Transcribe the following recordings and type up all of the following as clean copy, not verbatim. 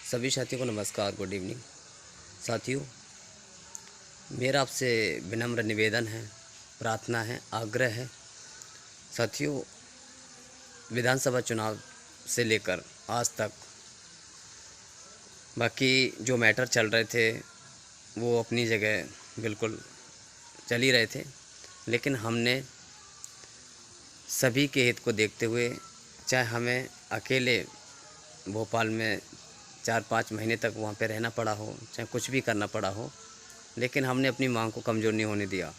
सभी साथियों को नमस्कार, गुड इवनिंग। साथियों, मेरा आपसे विनम्र निवेदन है, प्रार्थना है, आग्रह है। साथियों, विधानसभा चुनाव से लेकर आज तक बाकी जो मैटर चल रहे थे वो अपनी जगह बिल्कुल चल ही रहे थे, लेकिन हमने सभी के हित को देखते हुए, चाहे हमें अकेले भोपाल में 4-5 महीने तक वहाँ पे रहना पड़ा हो, चाहे कुछ भी करना पड़ा हो, लेकिन हमने अपनी मांग को कमज़ोर नहीं होने दिया।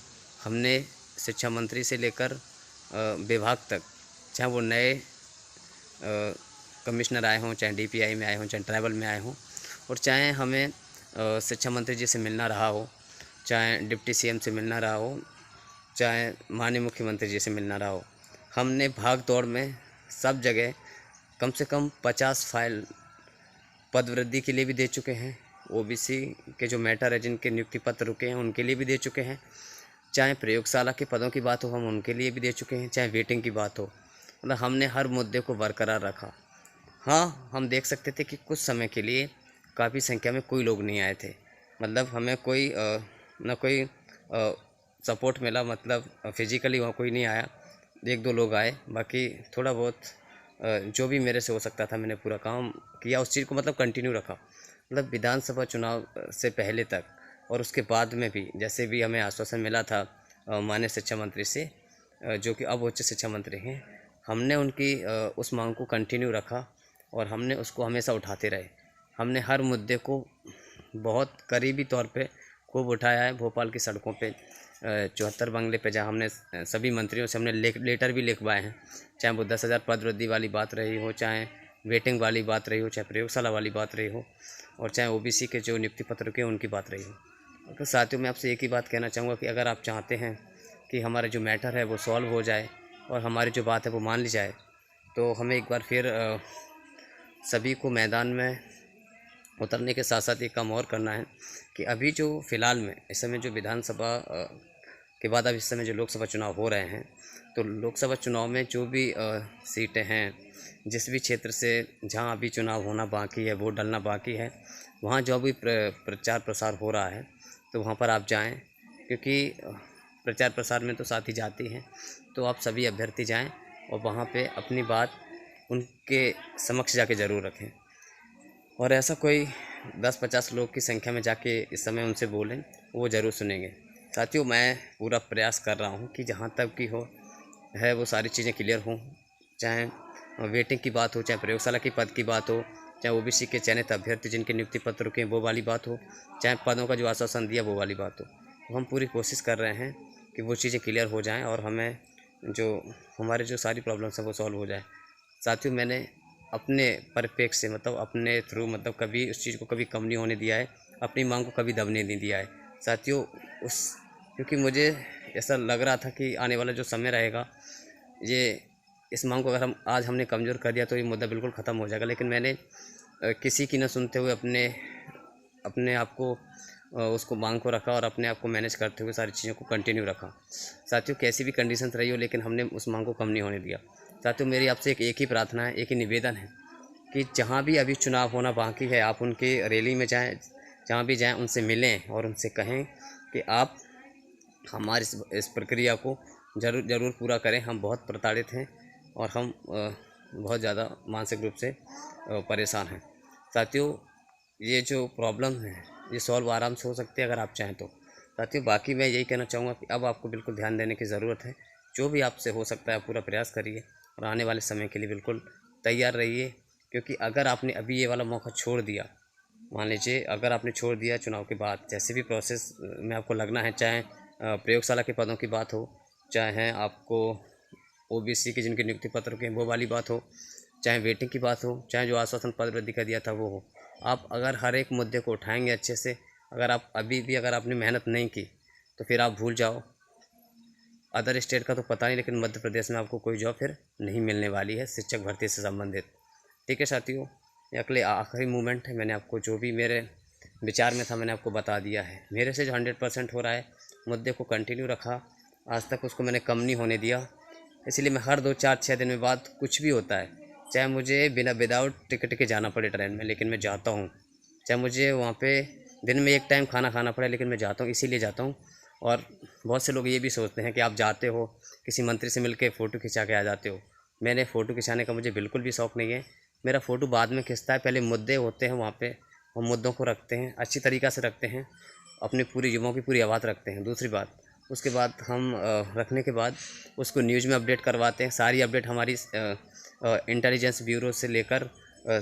हमने शिक्षा मंत्री से लेकर विभाग तक, चाहे वो नए कमिश्नर आए हों, चाहे डीपीआई में आए हों, चाहे ट्राइबल में आए हों, और चाहे हमें शिक्षा मंत्री जी से मिलना रहा हो, चाहे डिप्टी सीएम से मिलना रहा हो, चाहे माननीय मुख्यमंत्री जी से मिलना रहा हो, हमने भाग दौड़ में सब जगह कम से कम 50 फाइल पद वृद्धि के लिए भी दे चुके हैं। ओबीसी के जो मैटर है, जिनके नियुक्ति पत्र रुके हैं, उनके लिए भी दे चुके हैं। चाहे प्रयोगशाला के पदों की बात हो, हम उनके लिए भी दे चुके हैं। चाहे वेटिंग की बात हो, मतलब हमने हर मुद्दे को बरकरार रखा। हाँ, हम देख सकते थे कि कुछ समय के लिए काफ़ी संख्या में कोई लोग नहीं आए थे, मतलब हमें कोई ना कोई सपोर्ट मिला, मतलब फिजिकली वहाँ कोई नहीं आया। 1-2 लोग आए, बाकी थोड़ा बहुत जो भी मेरे से हो सकता था मैंने पूरा काम किया, उस चीज़ को मतलब कंटिन्यू रखा। मतलब विधानसभा चुनाव से पहले तक और उसके बाद में भी जैसे भी हमें आश्वासन मिला था माननीय शिक्षा मंत्री से, जो कि अब उच्च शिक्षा मंत्री हैं, हमने उनकी उस मांग को कंटिन्यू रखा और हमने उसको हमेशा उठाते रहे। हमने हर मुद्दे को बहुत करीबी तौर पे खूब उठाया है। भोपाल की सड़कों पे 74 बंगले पे जहाँ हमने सभी मंत्रियों से हमने लेटर भी लिखवाए हैं, चाहे वो 10,000 पद वृद्धि वाली बात रही हो, चाहे वेटिंग वाली बात रही हो, चाहे प्रयोगशाला वाली बात रही हो, और चाहे ओबीसी के जो नियुक्ति पत्र के उनकी बात रही हो। तो साथियों, मैं आपसे एक ही बात कहना चाहूँगा कि अगर आप चाहते हैं कि हमारा जो मैटर है वो सॉल्व हो जाए और हमारी जो बात है वो मान ली जाए, तो हमें एक बार फिर सभी को मैदान में उतरने के साथ साथ एक काम और करना है कि अभी जो फ़िलहाल में इस समय जो विधानसभा के बाद अब इस समय जो लोकसभा चुनाव हो रहे हैं, तो लोकसभा चुनाव में जो भी सीटें हैं, जिस भी क्षेत्र से जहां अभी चुनाव होना बाकी है, वोट डालना बाकी है, वहां जो भी प्रचार प्रसार हो रहा है, तो वहां पर आप जाएं, क्योंकि प्रचार प्रसार में तो साथी जाती हैं। तो आप सभी अभ्यर्थी जाएं और वहां पे अपनी बात उनके समक्ष जाके ज़रूर रखें, और ऐसा कोई 10-50 लोग की संख्या में जाके इस समय उनसे बोलें, वो ज़रूर सुनेंगे। साथियों, मैं पूरा प्रयास कर रहा हूँ कि जहाँ तक की हो है वो सारी चीज़ें क्लियर हों, चाहे वेटिंग की बात हो, चाहे प्रयोगशाला की पद की बात हो, चाहे ओबीसी के चयनित अभ्यर्थी जिनके नियुक्ति पत्र रुके हैं वो वाली बात हो, चाहे पदों का जो आश्वासन दिया वो वाली बात हो। तो हम पूरी कोशिश कर रहे हैं कि वो चीज़ें क्लियर हो जाएँ और हमें जो हमारे जो सारी प्रॉब्लम्स हैं वो सॉल्व हो जाए। साथियों, मैंने अपने परिप्रेक्ष्य से, मतलब अपने थ्रू, मतलब कभी उस चीज़ को कभी कम नहीं होने दिया है, अपनी मांग को कभी दबने नहीं दिया है। साथियों, क्योंकि मुझे ऐसा लग रहा था कि आने वाला जो समय रहेगा, ये इस मांग को अगर हमने कमज़ोर कर दिया तो ये मुद्दा बिल्कुल ख़त्म हो जाएगा। लेकिन मैंने किसी की न सुनते हुए अपने आप को उसको मांग को रखा और अपने आप को मैनेज करते हुए सारी चीज़ों को कंटिन्यू रखा। साथियों, कैसी भी कंडीशन रही हो, लेकिन हमने उस मांग को कम नहीं होने दिया। साथियों, मेरी आपसे एक ही प्रार्थना है, एक ही निवेदन है कि जहाँ भी अभी चुनाव होना बाकी है, आप उनकी रैली में जाएँ, जहाँ भी जाएँ उनसे मिलें और उनसे कहें कि आप हमारी इस प्रक्रिया को ज़रूर पूरा करें। हम बहुत प्रताड़ित हैं और हम बहुत ज़्यादा मानसिक रूप से परेशान हैं। साथियों, ये जो प्रॉब्लम है ये सॉल्व आराम से हो सकती है अगर आप चाहें तो। साथियों, बाकी मैं यही कहना चाहूँगा कि अब आपको बिल्कुल ध्यान देने की ज़रूरत है। जो भी आपसे हो सकता है पूरा प्रयास करिए और आने वाले समय के लिए बिल्कुल तैयार रहिए, क्योंकि अगर आपने अभी ये वाला मौका छोड़ दिया, मान लीजिए अगर आपने छोड़ दिया चुनाव के बाद, जैसे भी प्रोसेस में आपको लगना है, चाहे प्रयोगशाला के पदों की बात हो, चाहे आपको ओबीसी के जिनके नियुक्ति पत्र के वो वाली बात हो, चाहे वेटिंग की बात हो, चाहे जो आश्वासन पद वृद्धि का दिया था वो हो, आप अगर हर एक मुद्दे को उठाएंगे अच्छे से, अगर आप अभी भी अगर आपने मेहनत नहीं की तो फिर आप भूल जाओ। अदर स्टेट का तो पता नहीं, लेकिन मध्य प्रदेश में आपको कोई जॉब फिर नहीं मिलने वाली है शिक्षक भर्ती से संबंधित। ठीक है साथियों, ये अगले आखिरी मूवमेंट है। मैंने आपको जो भी मेरे विचार में था मैंने आपको बता दिया है। मेरे से जो 100% हो रहा है, मुद्दे को कंटिन्यू रखा, आज तक उसको मैंने कम नहीं होने दिया। इसलिए मैं हर 2, 4, 6 दिन में बाद कुछ भी होता है चाहे मुझे विदाउट टिकट के जाना पड़े ट्रेन में, लेकिन मैं जाता हूँ। चाहे मुझे वहाँ पे दिन में 1 टाइम खाना खाना पड़े, लेकिन मैं जाता हूँ, इसीलिए जाता हूँ। और बहुत से लोग ये भी सोचते हैं कि आप जाते हो किसी मंत्री से मिल के फ़ोटो खिंचा के आ जाते हो। मैंने फ़ोटो खिंचाने का मुझे बिल्कुल भी शौक़ नहीं है। मेरा फ़ोटो बाद में खिंचता है, पहले मुद्दे होते हैं वहाँ पे, हम मुद्दों को रखते हैं, अच्छी तरीक़ा से रखते हैं, अपनी पूरी युवाओं की पूरी आवाज़ रखते हैं। दूसरी बात, उसके बाद हम रखने के बाद उसको न्यूज़ में अपडेट करवाते हैं। सारी अपडेट हमारी इंटेलिजेंस ब्यूरो से लेकर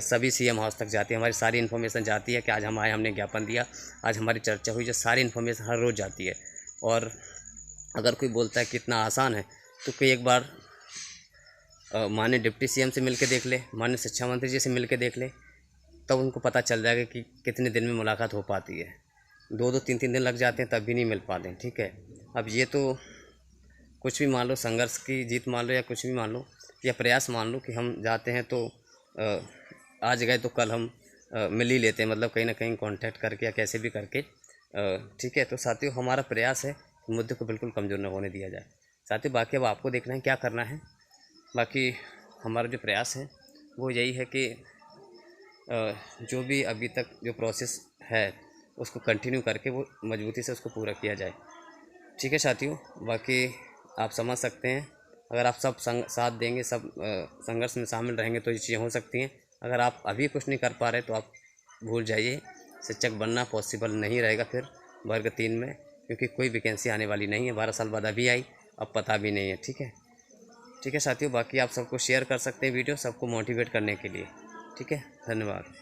सभी सीएम हाउस तक जाती है। हमारी सारी इन्फॉर्मेशन जाती है कि आज हम आए, हमने ज्ञापन दिया, आज हमारी चर्चा हुई, जो सारी इन्फॉर्मेशन हर रोज़ जाती है। और अगर कोई बोलता है कि इतना आसान है, तो कोई एक बार माननीय डिप्टी सीएम से मिल के देख ले, माननीय शिक्षा मंत्री जी से मिल के देख ले, तब उनको पता चल जाएगा कि कितने दिन में मुलाकात हो पाती है। 2-2 3-3 दिन लग जाते हैं, तब भी नहीं मिल पाते हैं, ठीक है। अब ये तो कुछ भी मान लो, संघर्ष की जीत मान लो या कुछ भी मान लो, या प्रयास मान लो कि हम जाते हैं तो आज गए तो कल हम मिल ही लेते हैं, मतलब कहीं ना कहीं कांटेक्ट करके या कैसे भी करके, ठीक है। तो साथियों, हमारा प्रयास है कि मुद्दे को बिल्कुल कमज़ोर न होने दिया जाए। साथियों, बाकी अब आपको देखना है क्या करना है। बाकी हमारा जो प्रयास है वो यही है कि जो भी अभी तक जो प्रोसेस है उसको कंटिन्यू करके वो मजबूती से उसको पूरा किया जाए, ठीक है साथियों। बाकी आप समझ सकते हैं, अगर आप सब साथ देंगे, सब संघर्ष में शामिल रहेंगे तो ये चीज़ें हो सकती हैं। अगर आप अभी कुछ नहीं कर पा रहे तो आप भूल जाइए, शिक्षक बनना पॉसिबल नहीं रहेगा फिर वर्ग 3 में, क्योंकि कोई वैकेंसी आने वाली नहीं है। 12 साल बाद अभी आई, अब पता भी नहीं है, ठीक है। ठीक है साथियों, बाकी आप सबको शेयर कर सकते हैं वीडियो, सबको मोटिवेट करने के लिए, ठीक है। धन्यवाद।